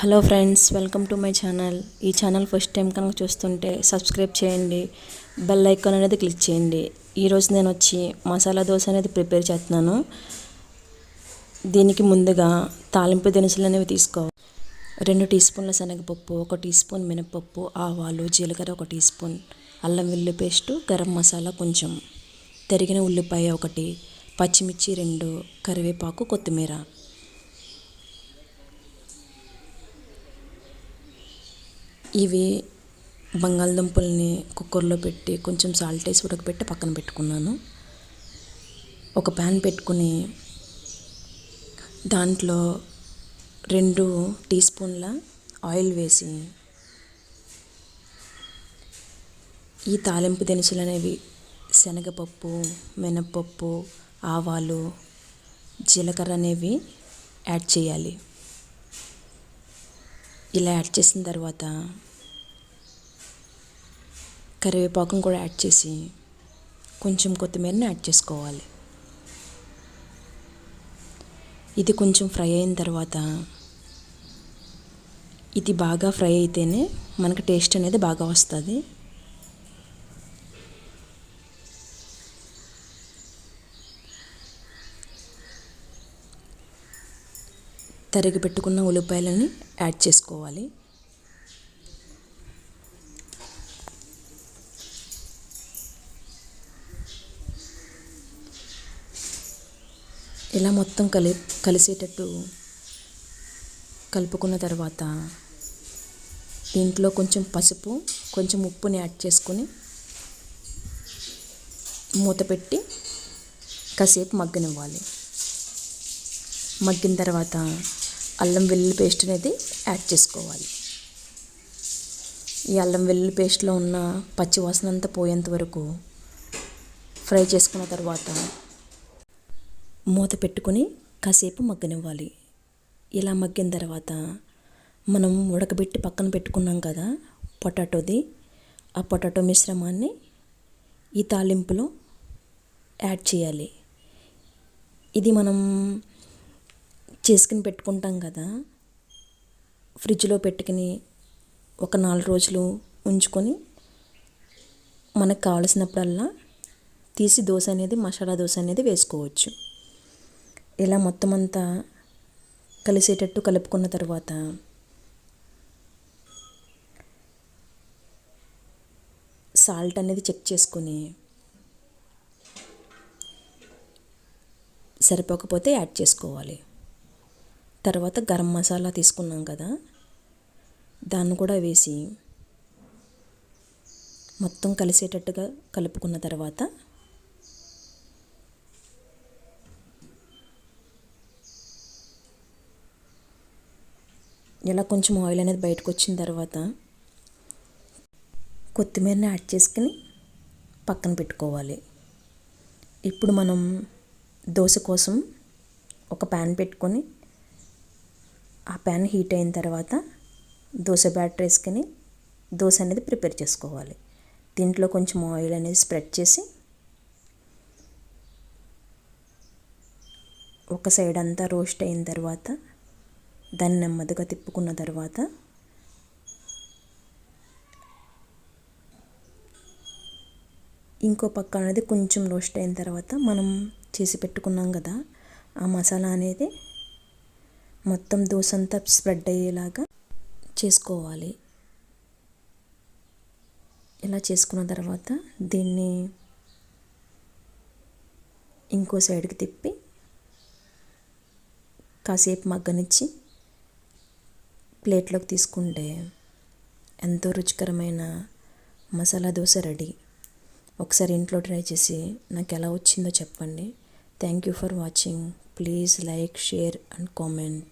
Hello friends, welcome to my channel. ఈ channel first time కనుక చూస్తుంటే సబ్స్క్రైబ్ చేయండి, బెల్ ఐకాన్ అనేది క్లిక్ చేయండి. ఈరోజు నేను వచ్చి మసాలా దోశ అనేది ప్రిపేర్ చేస్తున్నాను. దీనికి ముందుగా తాలింపు దినుసులు అనేవి తీసుకోవాలి. 2 టీ స్పూన్ల శనగపప్పు, 1 టీ స్పూన్ మినపప్పు, ఆవాలు, జీలకర్ర 1 టీ స్పూన్, అల్లం వెల్లుల్లి పేస్టు, గరం మసాలా కొంచెం, తరిగిన ఉల్లిపాయ 1, పచ్చిమిర్చి 2, కరివేపాకు, కొత్తిమీర. ఇవి బంగాళదుంపల్ని కుక్కర్లో పెట్టి కొంచెం సాల్ట్ వేసి ఉడకపెట్టి పక్కన పెట్టుకున్నాను. ఒక ప్యాన్ పెట్టుకుని దాంట్లో 2 టీ స్పూన్ల ఆయిల్ వేసి ఈ తాలింపు దినుసులు అనేవి శనగపప్పు, మినప్పప్పు, ఆవాలు, జీలకర్ర అనేవి యాడ్ చేయాలి. ఇలా యాడ్ చేసిన తర్వాత కరివేపాకును కూడా యాడ్ చేసి కొంచెం కొత్తిమీరని యాడ్ చేసుకోవాలి. ఇది కొంచెం ఫ్రై అయిన తర్వాత, ఇది బాగా ఫ్రై అయితేనే మనకు టేస్ట్ అనేది బాగా వస్తుంది. తరిగి పెట్టుకున్న ఉల్లిపాయలని యాడ్ చేసుకోవాలి. ఇలా మొత్తం కలిసేటట్టు కలుపుకున్న తర్వాత దీంట్లో కొంచెం పసుపు, కొంచెం ఉప్పుని యాడ్ చేసుకొని మూత పెట్టి కాసేపు మగ్గనివ్వాలి. మగ్గిన తర్వాత అల్లం వెల్లుల్లి పేస్ట్ అనేది యాడ్ చేసుకోవాలి. ఈ అల్లం వెల్లుల్లి పేస్ట్లో ఉన్న పచ్చి వాసన అంతా పోయేంత వరకు ఫ్రై చేసుకున్న తర్వాత మూత పెట్టుకొని కాసేపు మగ్గనివ్వాలి. ఇలా మగ్గిన తర్వాత మనం ఉడకబెట్టి పక్కన పెట్టుకున్నాం కదా పొటాటోది, ఆ పొటాటో మిశ్రమాన్ని ఈ తాలింపులో యాడ్ చేయాలి. ఇది మనం చేసుకుని పెట్టుకుంటాం కదా, ఫ్రిడ్జ్లో పెట్టుకుని ఒక 4 రోజులు ఉంచుకొని మనకు కావలసినప్పుడల్లా తీసి దోశ అనేది, మసాలా దోశ అనేది వేసుకోవచ్చు. ఇలా మొత్తం అంతా కలిసేటట్టు కలుపుకున్న తర్వాత సాల్ట్ అనేది చెక్ చేసుకొని సరిపోకపోతే యాడ్ చేసుకోవాలి. తర్వాత గరం మసాలా తీసుకున్నాం కదా, దాన్ని కూడా వేసి మొత్తం కలిసేటట్టుగా కలుపుకున్న తర్వాత ఇలా కొంచెం ఆయిల్ అనేది బయటకు వచ్చిన తర్వాత కొత్తిమీరని యాడ్ చేసుకుని పక్కన పెట్టుకోవాలి. ఇప్పుడు మనం దోశ కోసం ఒక ప్యాన్ పెట్టుకొని ఆ ప్యాన్ హీట్ అయిన తర్వాత దోశ బ్యాటర్ వేసుకొని దోశ అనేది ప్రిపేర్ చేసుకోవాలి. దీంట్లో కొంచెం ఆయిల్ అనేది స్ప్రెడ్ చేసి ఒక సైడ్ అంతా రోస్ట్ అయిన తర్వాత దాన్ని నెమ్మదిగా తిప్పుకున్న తర్వాత ఇంకో పక్క అనేది కొంచెం రోస్ట్ అయిన తర్వాత మనం చేసి పెట్టుకున్నాం కదా ఆ మసాలా అనేది మొత్తం దోశ అంతా స్ప్రెడ్ అయ్యేలాగా చేసుకోవాలి. ఇలా చేసుకున్న తర్వాత దీన్ని ఇంకో సైడ్కి తిప్పి కాసేపు మగ్గనిచ్చి ప్లేట్లోకి తీసుకుంటే ఎంతో రుచికరమైన మసాలా దోశ రెడీ. ఒకసారి ఇంట్లో ట్రై చేసి నాకు ఎలా వచ్చిందో చెప్పండి. Thank you for watching. Please like, share and comment.